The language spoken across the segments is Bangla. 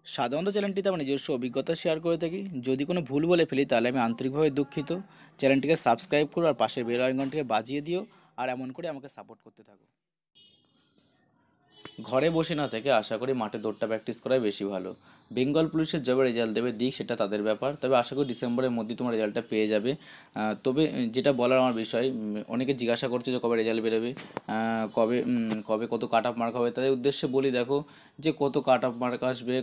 সাধারণত চ্যানেলটিতে আমার নিজস্ব অভিজ্ঞতা শেয়ার করে থাকি। যদি কোনো ভুল বলে ফেলি তাহলে আমি আন্তরিকভাবে দুঃখিত। চ্যানেলটিকে সাবস্ক্রাইব করো আর পাশের বেল আইকনটিকে বাজিয়ে দিও, আর এমন করে আমাকে সাপোর্ট করতে থাকো। ঘরে বসে না থেকে আশা করি মাঠে দৌড়টা প্র্যাকটিস করাই বেশি ভালো। বেঙ্গল পুলিশের যবে রেজাল্ট দেবে দিক, সেটা তাদের ব্যাপার, তবে আশা করি ডিসেম্বরের মধ্যে তোমার রেজাল্টটা পেয়ে যাবে। তবে যেটা বলার আমার বিষয়, অনেকে জিজ্ঞাসা করছে যে কবে রেজাল্ট বেরোবে, কবে কবে কত কাট অফ মার্ক হবে। তাদের উদ্দেশ্যে বলি, দেখো যে কত কাট অফ মার্ক আসবে,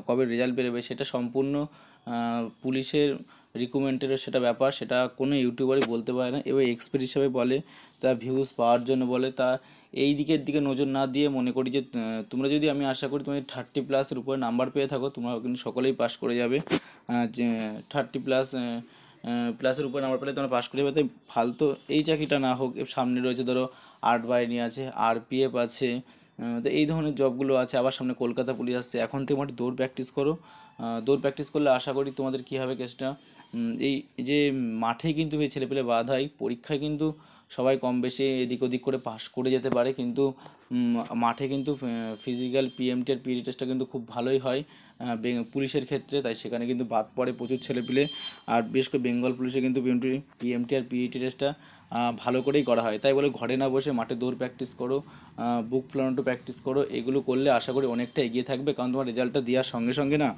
কবে রেজাল্ট বেরোবে, সেটা সম্পূর্ণ পুলিশের রিক্রুটমেন্টেরও সেটা ব্যাপার। সেটা কোনো ইউটিউবারই বলতে পারে না, এবার এক্সপার্ট হিসাবে বলে, তা ভিউজ পাওয়ার জন্য বলে। তা এই দিকের দিকে নজর না দিয়ে মনে করি যে তোমরা যদি, আমি আশা করি তুমি 30+ উপরে নাম্বার পেয়ে থাকো, তোমরা কিন্তু সকলেই পাস করে যাবে। যে 30++++++++++++++++++++++++++++++++++ উপরে নাম্বার পেলে তোমরা পাস করে যাবে। তাই ফালতু এই চাকরিটা না হোক, এর সামনে রয়েছে ধরো আর্ট বাহিনী আছে, আরপিএফ আছে, তো এই ধরনের জবগুলো আছে। আবার সামনে কলকাতা পুলিশ আসছে। এখন থেকে মোটামুটি দৌড় প্র্যাকটিস করো। দৌড় প্র্যাকটিস করলে আশা করি তোমাদের কী হবে কেসটা, এই যে মাঠে কিন্তু এই ছেলেপেলে বাধাই, পরীক্ষায় কিন্তু সবাই কম বেশি এদিক ওদিক করে পাস করে যেতে পারে, কিন্তু মাঠে কিন্তু ফিজিক্যাল পিএমটি আর পিইটি টেস্টটা কিন্তু খুব ভালোই হয় পুলিশের ক্ষেত্রে। তাই সেখানে কিন্তু বাদ পড়ে প্রচুর ছেলেপিলে। আর বিশেষ করে বেঙ্গল পুলিশে কিন্তু পিএমটি আর পিইটি টেস্টটা ভালো করেই করা হয়। তাই বলে ঘরে না বসে মাঠে দৌড় প্র্যাকটিস করো, বুক ফ্লান্টও প্র্যাকটিস করো। এগুলো করলে আশা করি অনেকটা এগিয়ে থাকবে, কারণ তোমার রেজাল্টটা দেওয়ার সঙ্গে সঙ্গে না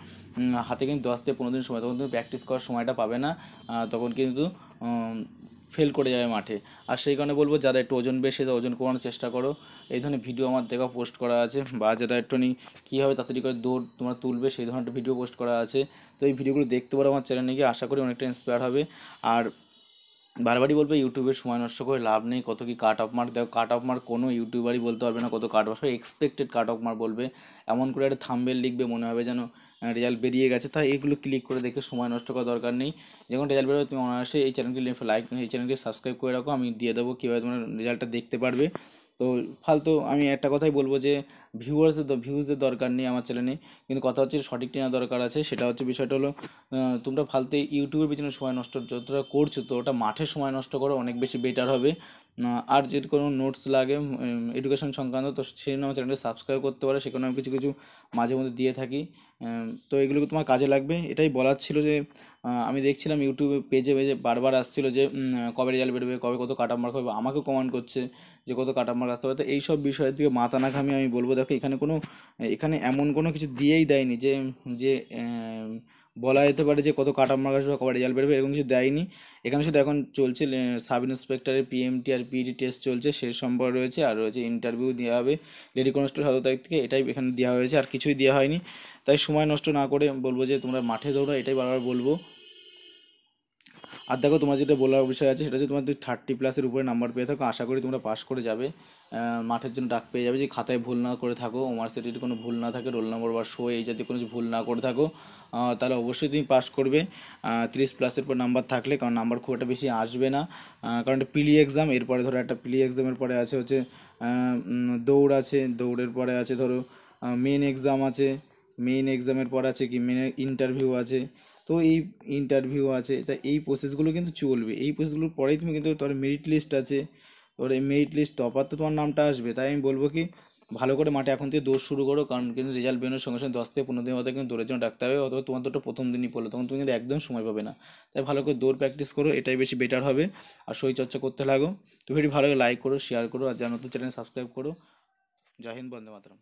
হাতে কিন্তু 10 থেকে 15 দিন সময়, তখন তুমি প্র্যাকটিস করার সময়টা পাবে না। তখন কিন্তু ফেল করে যাবে মাঠে। আর সেই কারণে বলবো, যারা একটু ওজন বেশি তারা ওজন কমানোর চেষ্টা করো। এই ধরনের ভিডিও আমার দেখা পোস্ট করা আছে, বা যারা একটুখানি কীভাবে তাড়াতাড়ি করে দৌড় তোমরা তুলবে সেই ধরনের ভিডিও পোস্ট করা আছে। তো এই ভিডিওগুলো দেখতে পারো আমার চ্যানেলে গিয়ে, আশা করি অনেকটা ইন্সপায়ার হবে। আর বারবারই বলবে, ইউটিউবের সময় নষ্ট করে লাভ নেই। কত কি কাট অফ মার্ক, দেখো কাট অফ মার্ক কোনো ইউটিউবারই বলতে পারবে না কত cut off, expected cut off mark বলবে। এমন করে একটা থাম্বনেল লিখবে মনে হবে যেন রেজাল্ট বেরিয়ে গেছে। তাই এগুলো ক্লিক করে দেখে সময় নষ্ট করার দরকার নেই। যখন রেজাল্ট বেরোবে তুমি অনায়াসে এই চ্যানেলকে এই চ্যানেলকে সাবস্ক্রাইব করে রাখো, আমি দিয়ে দেবো কীভাবে তোমার রেজাল্টটা দেখতে পারবে। তো ফালতু আমি একটা কথাই বলবো যে ভিউজের দরকার নেই আমার চ্যানেলে, কিন্তু কথা হচ্ছে সঠিক নেওয়া দরকার আছে। সেটা হচ্ছে, বিষয়টা হলো তোমরা ফালতু ইউটিউবের পিছনে সময় নষ্ট যতটা করছো, তো ওটা মাঠে সময় নষ্ট করো, অনেক বেশি বেটার হবে। আর যদি কোনো নোটস লাগে এডুকেশন সংক্রান্ত, তো সেই জন্য আমার চ্যানেলকে সাবস্ক্রাইব করতে পারো, সেখানে আমি কিছু কিছু মাঝে মধ্যে দিয়ে থাকি। তো এগুলো তোমার কাজে লাগবে, এটাই বলার ছিল। যে আমি দেখছিলাম ইউটিউবে পেজে পেজে বারবার আসছিল যে কবে রেজাল্ট বেরোবে, কবে কত কাট অফ মার্ক হবে, আমাকেও কমেন্ট করছে যে কত কাট অফ মার্ক আসতে পারে। তো এইসব বিষয়ের দিকে মাথা না ঘামিয়ে আমি বলবো, দেখো এখানে এমন কোনো কিছু দিয়েই দেয়নি যে যে বলা যেতে পারে যে কত কাট অফ মার্ক আসবে, কবে রেজাল্ট বেরোবে, এরকম কিছু দেয়নি। এখানে শুধু এখন চলছে সাব ইন্সপেক্টরের পিএমটি আর পিইটি টেস্ট চলছে, সে সম্পর্ক রয়েছে, আর রয়েছে ইন্টারভিউ দেওয়া হবে লেডি কনস্টেবল 17 তারিখ থেকে, এটাই এখানে দেওয়া হয়েছে, আর কিছুই দেওয়া হয়নি। তাই সময় নষ্ট না করে বলবো যে তোমরা মাঠে দৌড়ো, এটাই বারবার বলবো। আর দেখো, তোমার যেটা বলার বিষয় আছে সেটা হচ্ছে, তোমার যদি 30+ উপরে নাম্বার পেয়ে থাকো, আশা করি তোমরা পাস করে যাবে। মাঠের জন্য ডাক পেয়ে যাবে। যে খাতায় ভুল না করে থাকো, মার্কশিটের কোনো ভুল না থাকে, রোল নম্বর বা শো এই জাতীয় কোনো কিছু ভুল না করে থাকো, তাহলে অবশ্যই তুমি পাস করবে। 30+এর পর নাম্বার থাকলে, কারণ নাম্বার খুব একটা বেশি আসবে না, কারণ এটা প্রিলি এক্সাম। এরপরে ধরো একটা প্রিলি এক্সামের পরে আছে হচ্ছে দৌড় আছে, দৌড়ের পরে আছে ধরো মেন এক্সাম আছে, মেইন এক্সামের পর আছে কি মেন ইন্টারভিউ আছে। তো এই ইন্টারভিউ আছে, তা এই প্রসেসগুলো কিন্তু চলবে। এই প্রসেসগুলোর পরেই তুমি কিন্তু, তোমার মেরিট লিস্ট আছে, তোর এই মেরিট লিস্ট টপার তো তোমার নামটা আসবে। তাই আমি বলবো কি, ভালো করে মাঠে এখন থেকে দৌড় শুরু করো, কারণ কিন্তু রেজাল্ট বেরোনোর সঙ্গে সঙ্গে 10 থেকে 15 দিনের মধ্যে কিন্তু দৌড়ের জন্য ডাকতে হবে, অথবা তোমার তো প্রথম দিনই পড়লো, তখন তুমি কিন্তু একদম সময় পাবে না। তাই ভালো করে দৌড় প্র্যাকটিস করো, এটাই বেশি বেটার হবে। আর শরীরচর্চা করতে লাগো। তো ভিডিও ভালো লাগে লাইক করো, শেয়ার করো, আর যারা নতুন চ্যানেল সাবস্ক্রাইব করো। জয় হিন্দ, বন্দে মাতরম।